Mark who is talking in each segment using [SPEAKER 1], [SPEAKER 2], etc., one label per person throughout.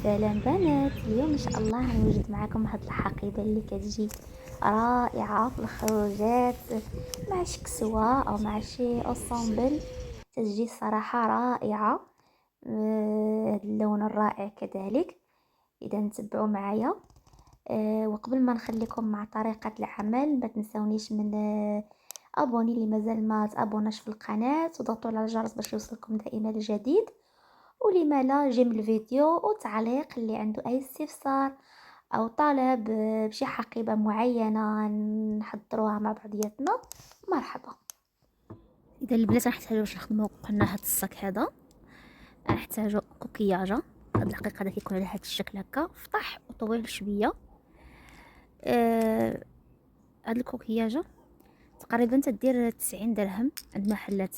[SPEAKER 1] سلام بنات، اليوم ان شاء الله غنوجد معكم واحد الحقيبه اللي كتجي رائعه في الخروجات مع شي كسوه او مع شي اوسامبل. تجي الصراحه رائعه. هاد اللون الرائع كذلك. اذا نتبعوا معايا. وقبل ما نخليكم مع طريقه العمل ما تنسونيش من ابوني اللي مازال ما تابوناش في القناه وضغطوا على الجرس باش يوصلكم دائما الجديد. ولما لا جيم الفيديو وتعليق اللي عنده اي استفسار او طلب بشي حقيبة معينة نحضروها مع بعضياتنا. مرحبا. اذا البنات غنحتاجو باش نخدمو قلنا هاد الصاك هذا، غنحتاجو كوكياجة. هاد الحقيقة هذا كيكون على هاد الشكل هكا فطح وطويل شوية. هاد الكوكياجة تقريبا تدير 90 درهم عند المحلات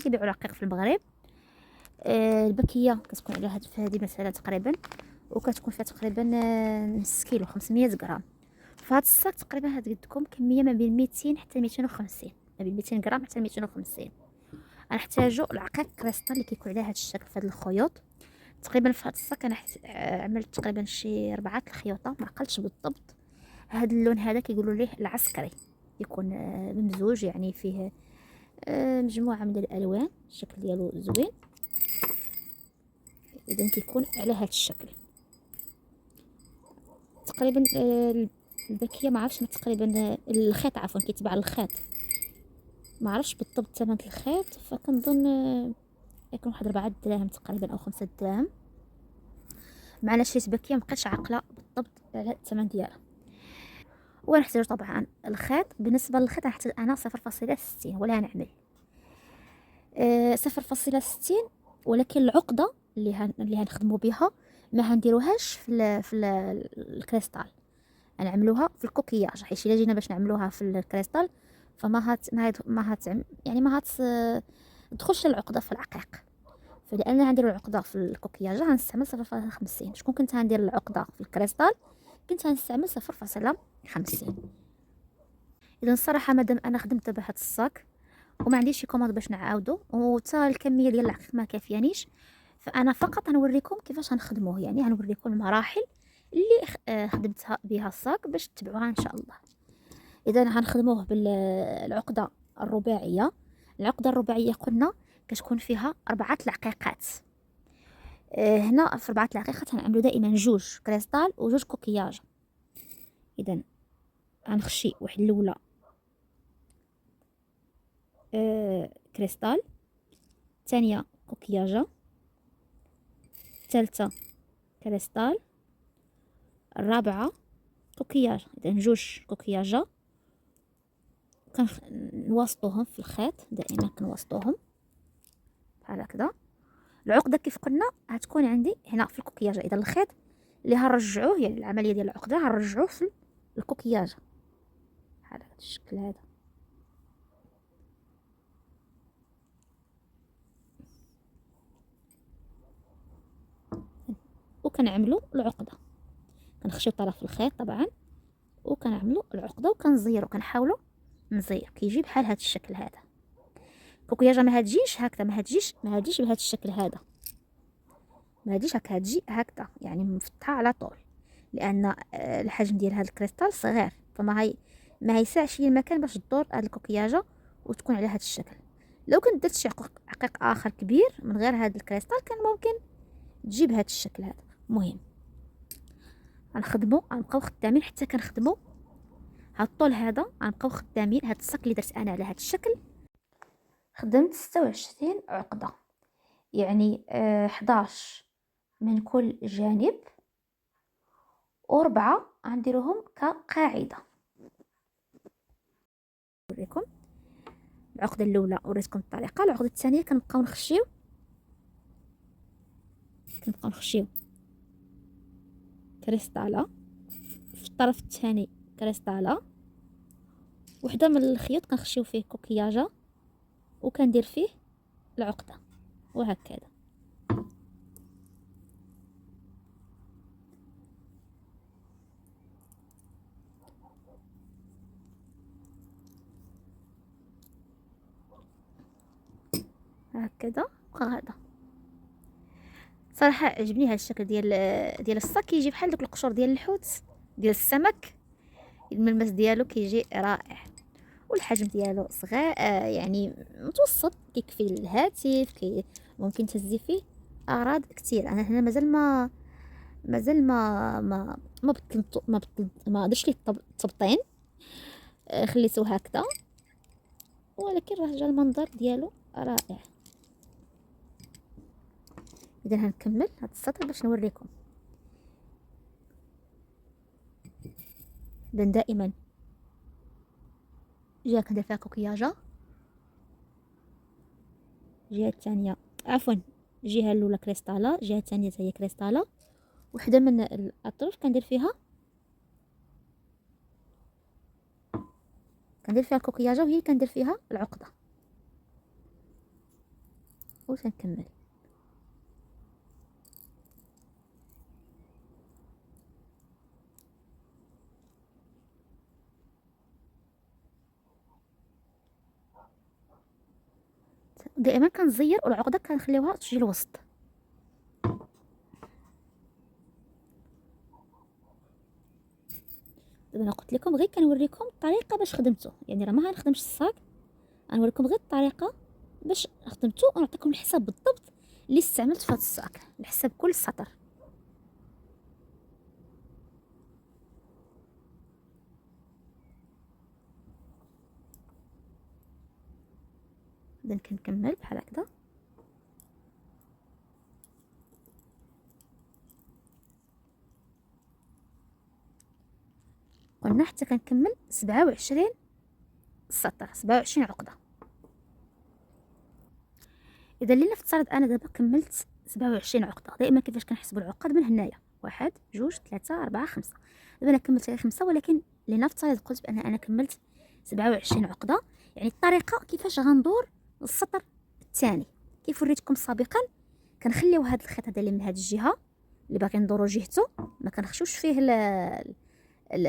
[SPEAKER 1] كيبيعوا الرقيق في المغرب. البكيه كتكون على هاد هذه مثلا تقريبا، وكتكون فيها تقريبا نص كيلو 500 غرام. فهاد الصاك تقريبا هاد قدكم كميه ما بين 200 حتى 250، ما بين 200 غرام حتى 250. غنحتاجو العقيق كريستال اللي كيكون على هاد الشكل في هاد الخيوط. تقريبا في هاد الصاك انا عملت تقريبا شي 4 الخيوطه، ما عقلتش بالضبط. هاد اللون هذا كيقولوا ليه العسكري، يكون ممزوج يعني فيه مجموعه من الالوان، الشكل ديالو زوين. اذا كيكون على هذا الشكل تقريبا. الباكيه ما عرفتش تقريبا الخيط عفوا كيتباع الخيط، ما عرفتش بالضبط ثمن الخيط، فكنظن يكون واحد 4 دراهم تقريبا او 5 دراهم. معنا شريت باكيه مبقيتش عاقله بالضبط على الثمن ديالها. ونحتاج طبعا الخيط. بالنسبه للخيط نحتاج انا 0.60 ولا نعمل 0.60، ولكن العقده اللي هنخدموا بها ما هنديروهاش الكريستال، نعملوها في الكوكياج، حيت الا جينا باش نعملوها في الكريستال فما هات ما هات ما هات يعني ما هات تدخلش العقده في العقيق. فلان غندير العقده في الكوكياج غنستعمل 0.50. شكون كنت غندير العقده في الكريستال كنت غنستعمل 0.50. اذا الصراحه مادام انا خدمت بهذا الصاك وما عنديش شي كوموند باش نعاودو وتا الكميه ديال العقيق ما كافيانيش، فانا فقط غنوريكم كيفاش غنخدموه، يعني غنوريكم المراحل اللي خدمتها بها الصاك باش تتبعوها ان شاء الله. اذا غنخدموه بالعقده الرباعيه. العقده الرباعيه قلنا كتكون فيها 4 العقيقات. هنا في 4 العقيقات غنعملو دائما 2 كريستال و2 كوكياج. اذا غنخشي واحد الاولى كريستال، الثانيه كوكياجه، الثالثه كريستال، الرابعه كوكياج. اذا 2 كوكياجه كنواسطوهم في الخيط، دائما كنواسطوهم بحال هكذا. العقده كيف قلنا هتكون عندي هنا في الكوكياجه. اذا الخيط اللي هنرجعوه يعني العمليه ديال العقده هنرجعوه في الكوكياجه بحال هذا الشكل هذا. وكنعملوا العقده، كنخشيو طرف الخيط طبعا وكنعملوا العقده وكنزيروا، كنحاولوا نزير كيجي بحال هذا الشكل هذا. الكوكياجه ما هتجيش هكذا، ما هتجيش بهذا الشكل هذا، ما هتجيش هكا، هتجي هكذا يعني مفتحه على طول، لان الحجم ديال هذا الكريستال صغير، فما هي ما هيسعش لي المكان باش تدور هذه الكوكياجه وتكون على هذا الشكل. لو كنت درت شي عقيق اخر كبير من غير هذا الكريستال كان ممكن تجيب هذا الشكل هذا. المهم غنخدمو غنبقاو خدامين حتى كنخدمو هاد الطول هذا، غنبقاو خدامين. هاد الصك اللي درت انا على هذا الشكل خدمت 26 عقده، يعني 11 من كل جانب و4 غنديروهم كقاعده. نوريكم العقده الاولى وريتكم الطريقه، العقده الثانيه كنبقاو نخشيو كريستاله في الطرف الثاني، كريستاله وحده من الخيوط كنخشيو فيه كوكياجه وكندير فيه العقده وهكذا. هكذا وهذا صراحه عجبني هذا الشكل ديال الصاك، كيجي بحال دوك القشور ديال الحوت ديال السمك، الملمس ديالو كيجي رائع، والحجم ديالو صغير يعني متوسط، كيكفي الهاتف، ممكن تهزي فيه اغراض كتير. انا هنا ما درتش ليه التبطين، خليته هكذا، ولكن راه جا المنظر ديالو رائع. اذا هنكمل هذا السطر باش نوريكم. اذا دائما جهه كندير فيها كوكياجه، الجهه الثانيه عفوا الجهه الاولى كريستاله، الجهه الثانيه هي كريستاله، وحده من الاطراف كندير فيها الكوكياجه، وهي كندير فيها العقده، وسنكمل. دائما كنزير والعقده كنخليوها تجي الوسط. دابا انا قلت لكم غير كنوريكم الطريقه باش خدمته، يعني راه ما غنخدمش الصاك، غنوريكم غير الطريقه باش خدمته، ونعطيكم الحساب بالضبط اللي استعملت في هذا الصاك، الحساب كل سطر. اذا كنكمل بحال هكذا. قلنا حتى كنكمل 27 سطر، 27 عقده. اذا لينا نفترض انا دابا كملت 27 عقده، دائما كيفاش كنحسبوا العقد من هنايا، 1 2 3 4 5. دابا انا كملت غير 5، ولكن لنفترض قلت بان انا كملت 27 عقده، يعني الطريقه كيفاش غندور السطر الثاني كيف وريتكم سابقا. كنخليو هذا الخيط هذا اللي من هذه الجهه اللي باغي ندورو جهته، ما كنخشوش فيه ال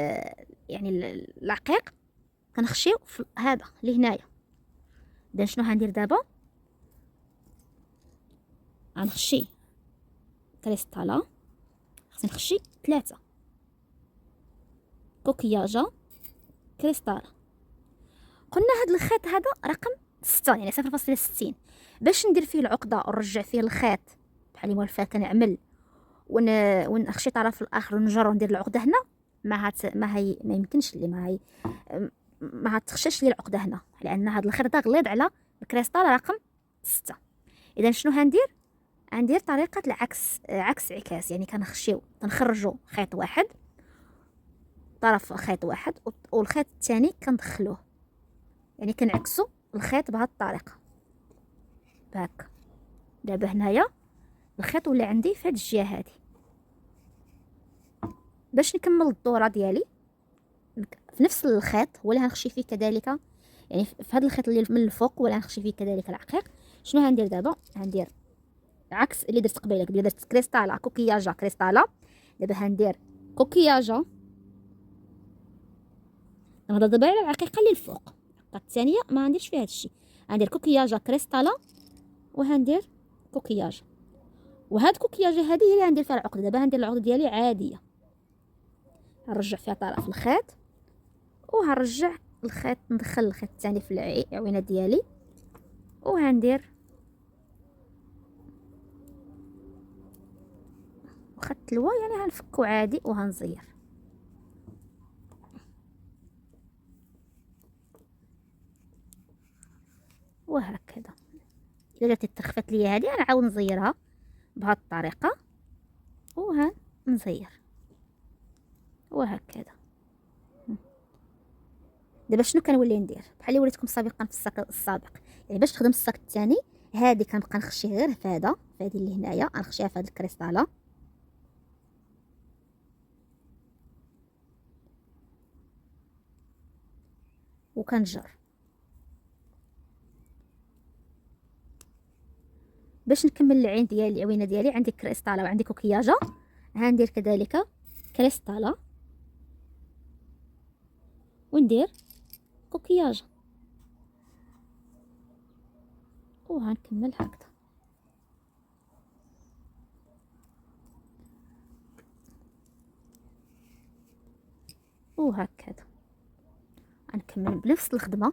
[SPEAKER 1] يعني العقيق، كنخشيو في هذا اللي هنايا. اذا شنو غندير دابا؟ غنخشي كريستالا، خصني نخشي 3 كوكياجه كريستالا. قلنا هذا الخيط هذا رقم 6، يعني 0.60، باش ندير فيه العقده ونرجع فيه الخيط بحال اللي موالفه كنعمل ونخشي طرف الاخر ونجر وندير العقده هنا، ما يمكنش اللي ما هتخشاش لي العقده هنا، لان هذا الخيط ده غليظ على الكريستال رقم 6. اذا شنو غندير طريقه العكس، عكس عكاس، يعني كنخرجوا خيط واحد، طرف خيط واحد، والخيط الثاني كندخلوه، يعني كنعكسوا الخيط بهذه الطريقه هكا. دابا هنايا الخيط ولا عندي في هذه الجهه هذه. باش نكمل الدوره ديالي في نفس الخيط هو اللي غنخشي فيه كذلك، يعني في هذا الخيط اللي من الفوق ولا غنخشي فيه كذلك العقيق. شنو غندير دابا؟ غندير عكس اللي درت قبيله درت كريستالا كوكياجا كريستالا، دابا غندير كوكياجا، نهضر دابا على العقيقه اللي الفوق، العقيقه الثانيه ما غنديرش فيها هادشي، غندير كوكياجا كريستالا وغندير كوكياجا، وهاد كوكياجا هذه هي اللي غندير فيها العقده. دابا غندير العقده ديالي عاديه، غنرجع فيها طرف الخيط وهنرجع الخيط، ندخل الخيط الثاني في العوينه ديالي، وغندير وخط تلوى، يعني غنفكو عادي وغنزير. وهكذا الا جات تخفت ليا هذه انا عاود نزيرها بهذه الطريقه، وهنزير وهكذا. دابا شنو كنولي ندير؟ بحال اللي وريتكم سابقا في الساك السابق، يعني باش تخدم الساك الثاني هذه كنبقى نخشي غير في هذا، في هذه اللي هنايا غنخشيها في هذه الكريستاله، وكنجر. باش نكمل العين ديالي، العوينه ديالي عندي كريستاله وعندي كوكياجه، غندير كذلك كريستاله وندير كوكياجه، وغنكمل هكذا. وهكذا غنكمل بنفس الخدمه.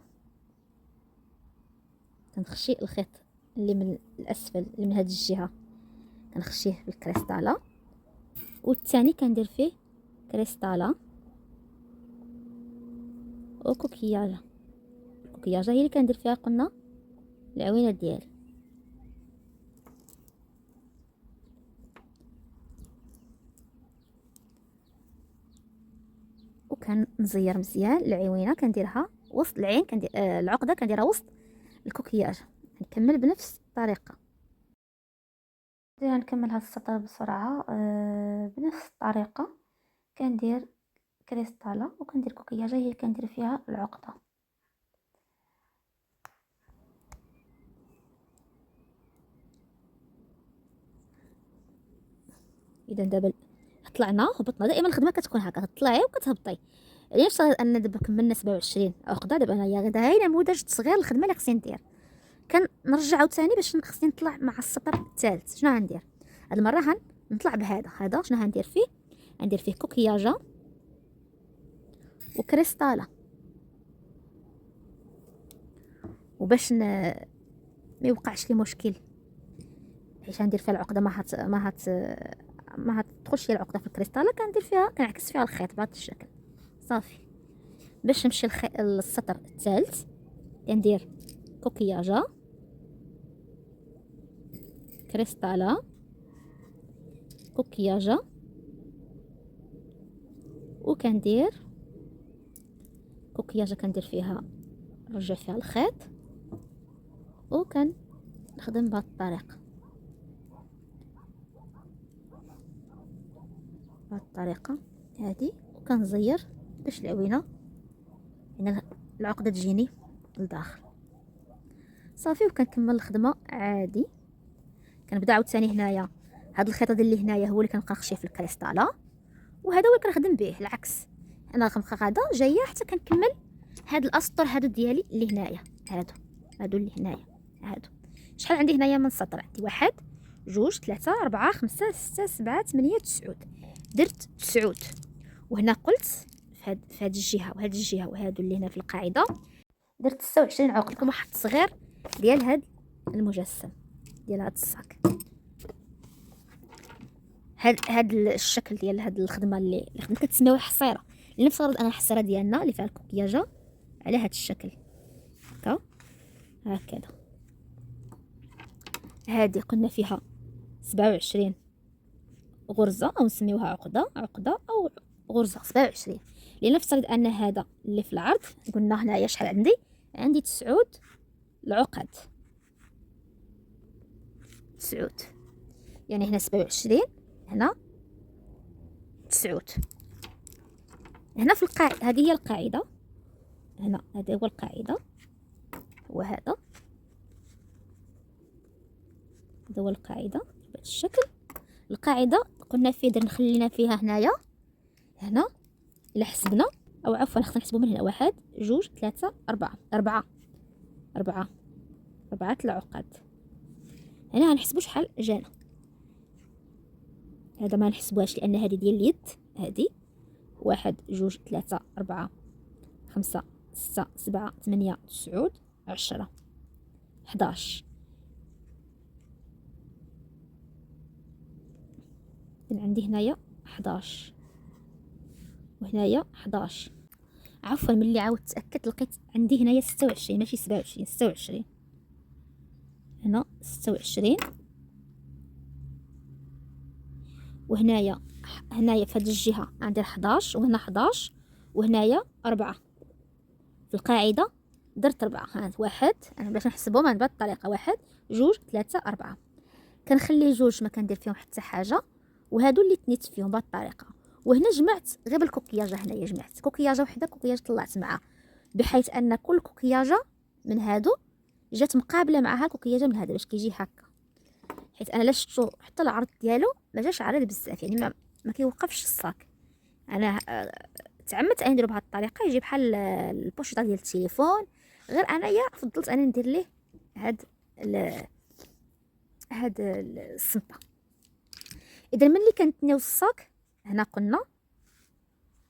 [SPEAKER 1] كنخشي الخيط اللي من الاسفل اللي من هذه الجهه كنخشيه بالكريستاله، والثاني كندير فيه كريستاله وكوكياجه. الكوكياجه هي اللي كندير فيها قلنا العوينه ديالي. وكنزير مزيان العوينه، كنديرها وسط العين، كندير العقده كنديرها وسط الكوكياج. نكمل بنفس الطريقه. غنكمل هذا السطر بسرعه بنفس الطريقه. كندير كريستاله وكندير كوكياجه هي اللي كندير فيها العقده. اذا دابا طلعنا هبطنا، دائما الخدمه كتكون هكا، تطلعي وكتهبطي. يعني نفترض ان دابا كملنا 27 عقده، دابا انايا غير هاي نموذج تصغير الخدمه اللي خصني ندير. كنرجع عاوتاني باش خصني نطلع مع السطر الثالث. شنو غندير هاد المره؟ نطلع بهذا شنو غندير فيه؟ غندير فيه كوكياجه وكريستاله، وباش ما يوقعش لي مشكل حيت غندير فيها العقده ما هتدخلش لي العقده في الكريستاله، كندير فيها كنعكس فيها الخيط بهذا الشكل صافي. باش نمشي للسطر الثالث كندير كوكياجه كريستاله كوكياجه، وكندير كوكياجه كندير فيها نرجع فيها الخيط، وكنخدم بهذه الطريقه هذه، وكنزير باش العوينه يعني العقده تجيني لداخل صافي. وكنكمل الخدمه عادي. كنبدا عاوتاني هنايا هاد الخيط هذا اللي هنايا هو اللي كنبقى نخشيه في الكريستاله، وهذا هو اللي كنخدم به العكس. انا كنبقى غادا جايه حتى كنكمل هاد الاسطر هادو ديالي اللي هنايا، هادو اللي هنايا هادو. شحال عندي هنايا من سطر؟ عندي 1 2 3 4 5 6 7 8 9. درت 9. وهنا قلت في هاد الجهه وهاد الجهه وهادو اللي هنا في القاعده درت 26 عقد. لكم واحد الصغير ديال هاد المجسم ديال هاد الصاك. هاد الشكل ديال هاد الخدمه اللي خدمت كتسميوها حصيره، اللي نفترض انا الحصيره ديالنا اللي فيها الكوكياجه على هاد الشكل هكذا. هادي قلنا فيها 27 غرزه، او نسميوها عقده او غرزه 27. لنفترض ان هذا اللي في العرض قلنا هنايا شحال عندي 9 العقد. 9 يعني هنا 27 هنا 9. هنا في القاعده هذه هي القاعده، هنا هذا هو القاعده، وهذا هو القاعده بهذا الشكل. القاعده قلنا فيه نخلينا فيها هنا الا حسبنا، او عفوا خصنا نحسبوا من هنا 1 2 3 4 4 العقد. هنا غنحسبوا شحال جانا. هذا ما نحسبوهاش لان هذه ديال اليد. هذه 1 2 3 4 5 6 7 8 9 10 11. عندي هنايا 11 وهنايا 11. عفوا ملي عاودت تاكدت لقيت عندي هنايا 26 ماشي 27. 26 هنا 26، وهنايا في هذه الجهه عندي 11 وهنا 11 وهنايا 4. في القاعده درت 4. ها 1 انا باش نحسبهم بهذه الطريقه 1 2 3 4. كنخلي 2 ما كندير فيهم حتى حاجه، وهادو اللي تنيت فيهم بهذه الطريقه. وهنا جمعت غير بالكوكياجه، هنايا جمعت كوكياجه وحده، كوكياجه طلعت معها، بحيث ان كل كوكياجه من هادو جات مقابله معها الكوكياجه من هذا باش كيجي هكا. حيت انا لا شفتو حتى العرض ديالو ما جاش عريض بزاف، يعني ما كيوقفش الصاك. انا تعمدت نديرو بهذه الطريقه يجي بحال البوشطه ديال التليفون، غير انايا فضلت انا ندير ليه هاد الصنطه. اذا ملي كنتنيو الصاك هنا قلنا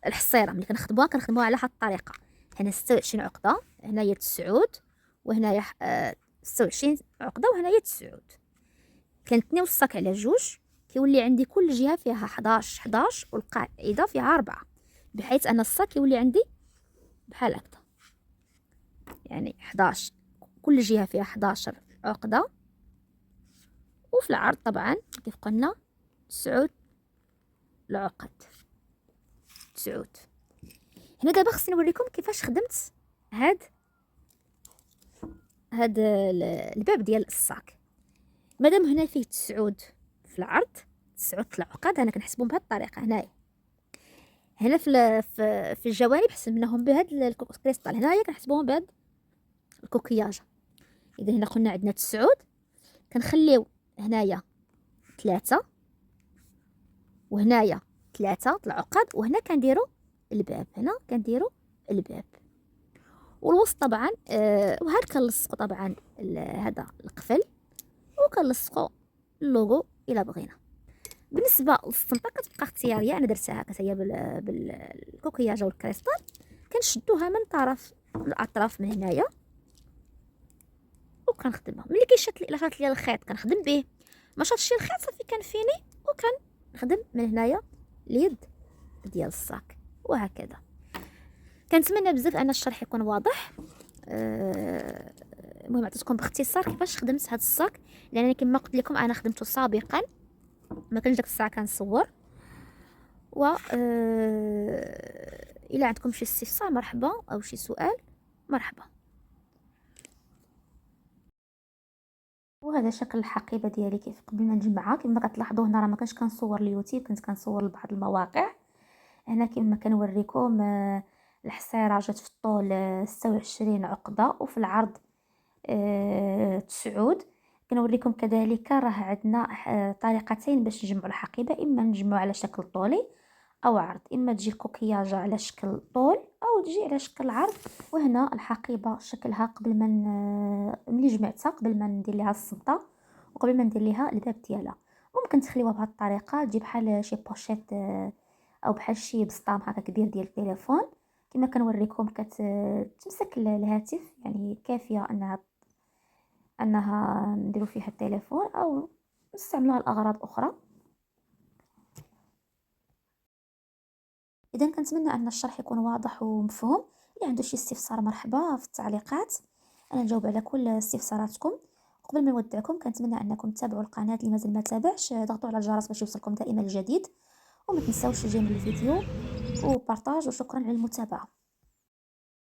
[SPEAKER 1] الحصيره ملي كنخدموها على هاد الطريقه. هنا 26 عقده، هنايا 9، وهنايا 26 عقده، وهنايا 9. كنتنيو الصاك على جوج، كيولي عندي كل جهه فيها 11 والقاعده فيها 4، بحيث ان الصاك يولي عندي بحال هكذا، يعني 11 كل جهه فيها 11 عقده، وفي العرض طبعا كيف قلنا 9 العقد 9. هنا دابا خصني نوريكم كيفاش خدمت هاد الباب ديال الصاك. مادام هنا فيه 9 في العرض، 9 العقد، انا كنحسبهم بهاد الطريقه. هنا في الجوانب حسبناهم بهاد الكريستال، هنايا كنحسبوهم بهاد الكوكياج. اذا هنا قلنا عندنا 9، كنخليو هنايا 3، وهنايا 3 العقد، وهنا كنديرو الباب، هنا كنديرو الباب. والوسط طبعا وهاد كنلصقو طبعا هذا القفل، وكنلصقو اللوغو الا بغينا. بالنسبه للصنطه كتبقى اختياريه، انا درتها هكا بالكوكياجه والكريستال. كنشدوها من طرف الاطراف من هنايا وكنخدمها. ملي كيشات الا شات ليا الخيط كنخدم به، ما شاتش الخيط صافي كنفيني وكنخدم من هنايا اليد ديال الصاك، وهكذا. كنتمنى بزاف ان الشرح يكون واضح. المهم عطيتكم باختصار كيفاش خدمت هذا الصاك، لان كما قلت لكم انا خدمته سابقا، ما كانش داك الساعه كنصور. و الى عندكم شي استفسار مرحبا، او شي سؤال مرحبا. وهذا شكل الحقيبه ديالي كيف قبل ما نجمعها. كما كتلاحظوا هنا راه ما كنتش كنصور اليوتيوب، كنت كنصور لبعض المواقع. هنا كما كنوريكم الحصيره جات في الطول 26 عقده، وفي العرض 9. كنوريكم كذلك راه عندنا طريقتين باش نجمعوا الحقيبه، اما نجمعوا على شكل طولي او عرض، اما تجي الكوكياجه على شكل طول او تجي على شكل عرض. وهنا الحقيبه شكلها قبل ما ملي جمعتها قبل ما ندير ليها الصبطه وقبل ما ندير ليها الباب ديالها. ممكن تخليوها بهذه الطريقه، تجي بحال شي بوشيت او بحال شي بسطام هكا كبير ديال التليفون. كما كنوريكم كتمسك الهاتف، يعني كافيه انها نديرو فيها التليفون او نستعملوها لاغراض اخرى. اذا كنتمنى ان الشرح يكون واضح ومفهوم. اللي عنده شي استفسار مرحبا في التعليقات، انا نجاوب على كل استفساراتكم. قبل ما نودعكم كنتمنى انكم تتابعوا القناه اللي مازال ما تابعش، ضغطوا على الجرس باش يوصلكم دائما الجديد، وما تنساوش جيم الفيديو وبارطاج، وشكرا على المتابعه.